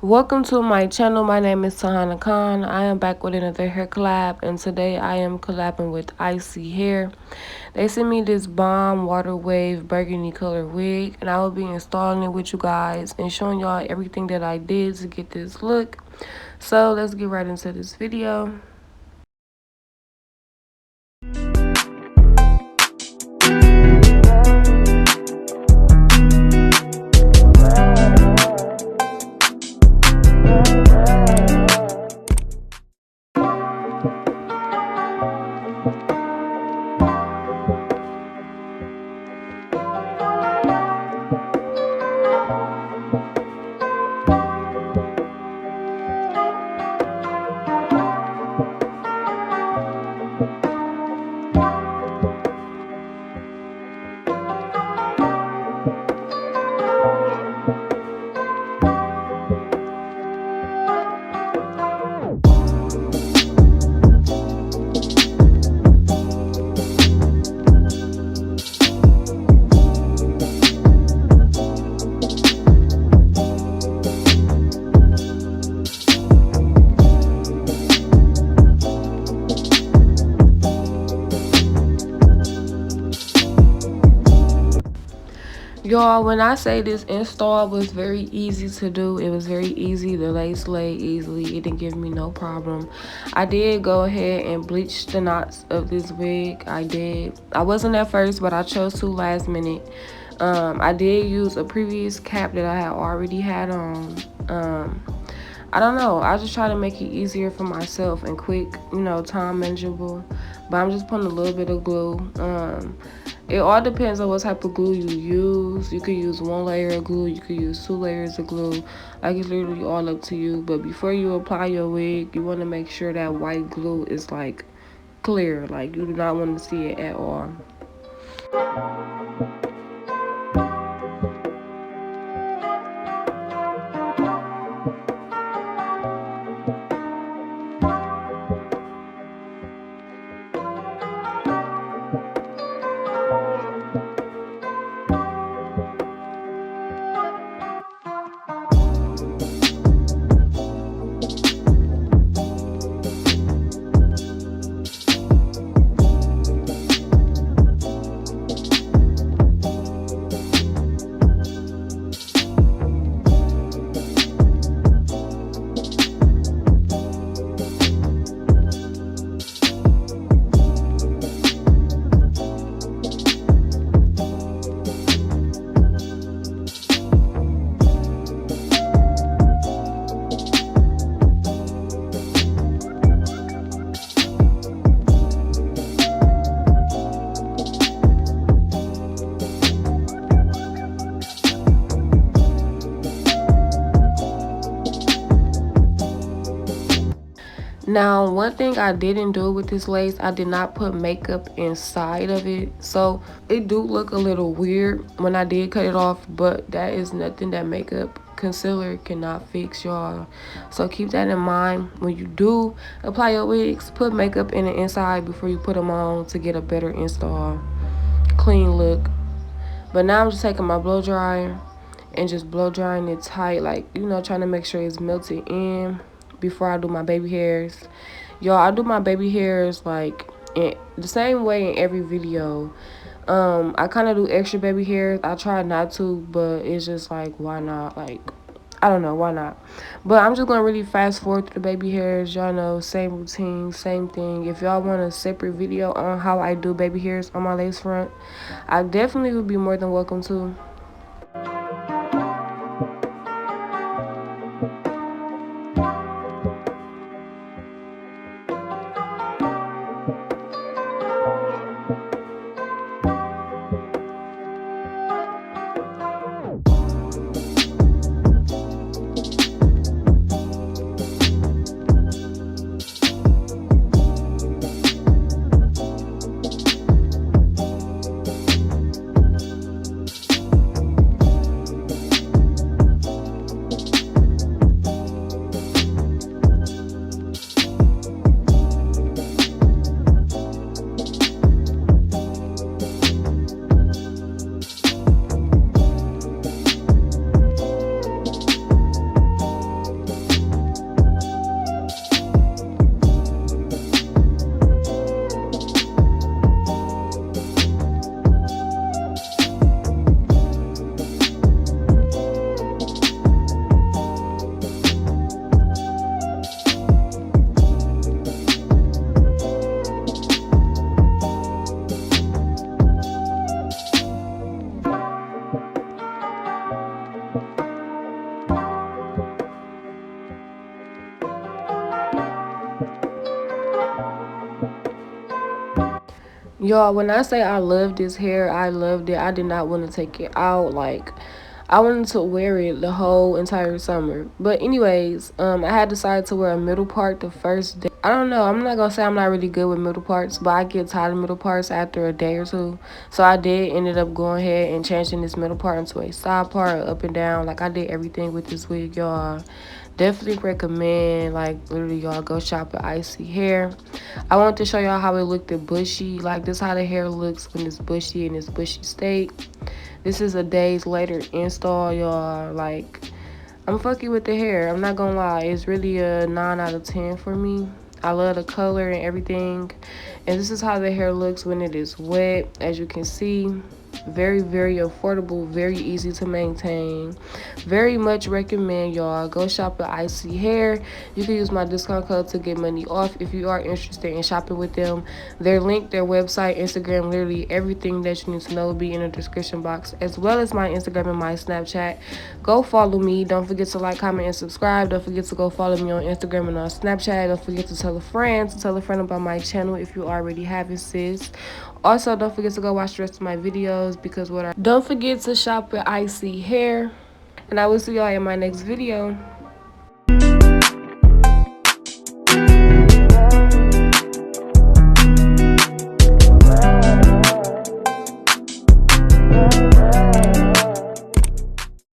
Welcome to my channel. My name is Tahana Khan. I am back with another hair collab, and today I am collabing with Isee Hair. They sent me this bomb water wave burgundy color wig, and I will be installing it with you guys and showing y'all everything that I did to get this look. So let's get right into this video. Y'all, when I say this install was very easy to do, it was very easy. The lace laid easily. It didn't give me no problem. I did go ahead and bleach the knots of this wig. I did. I wasn't at first, but I chose to last minute. I did use a previous cap that I had already had on. I don't know. I just try to make it easier for myself and quick, time manageable. But I'm just putting a little bit of glue. It all depends on what type of glue you use. You could use one layer of glue. You could use 2 layers of glue. Like, it's literally all up to you. But before you apply your wig, you want to make sure that white glue is like clear. Like, you do not want to see it at all. Now, one thing I didn't do with this lace, I did not put makeup inside of it. So it do look a little weird when I did cut it off, but that is nothing that makeup concealer cannot fix, y'all. So keep that in mind when you do apply your wigs. Put makeup in the inside before you put them on to get a better install, clean look. But now I'm just taking my blow dryer and just blow drying it tight, like, trying to make sure it's melted in before I do my baby hairs. Y'all, I do my baby hairs like in the same way in every video. I kind of do extra baby hairs. I try not to, but it's just like, why not? Like, I don't know, why not? But I'm just gonna really fast forward through the baby hairs. Y'all know, same routine, same thing. If y'all want a separate video on how I do baby hairs on my lace front, I definitely would be more than welcome to. Y'all, when I say I love this hair, I loved it. I did not want to take it out. Like, I wanted to wear it the whole entire summer. But anyways, I had decided to wear a middle part the first day. I don't know. I'm not gonna say I'm not really good with middle parts, but I get tired of middle parts after a day or two. So I did ended up going ahead and changing this middle part into a side part, up and down. Like, I did everything with this wig, y'all. Definitely recommend, like, literally, y'all go shop at Isee Hair. I want to show y'all how it looked at bushy. Like, this how the hair looks when it's bushy in its bushy state. This is a days later install, y'all. Like, I'm fucking with the hair. I'm not gonna lie. It's really a 9 out of 10 for me. I love the color and everything. And this is how the hair looks when it is wet. As you can see, very, very affordable, very easy to maintain. Very much recommend, y'all. Go shop at Isee Hair. You can use my discount code to get money off if you are interested in shopping with them. Their link, their website, Instagram, literally everything that you need to know will be in the description box, as well as my Instagram and my Snapchat. Go follow me. Don't forget to like, comment, and subscribe. Don't forget to go follow me on Instagram and on Snapchat. Don't forget to tell a friend about my channel if you already haven't, sis. Also, don't forget to go watch the rest of my videos because don't forget to shop at Isee Hair. And I will see y'all in my next video.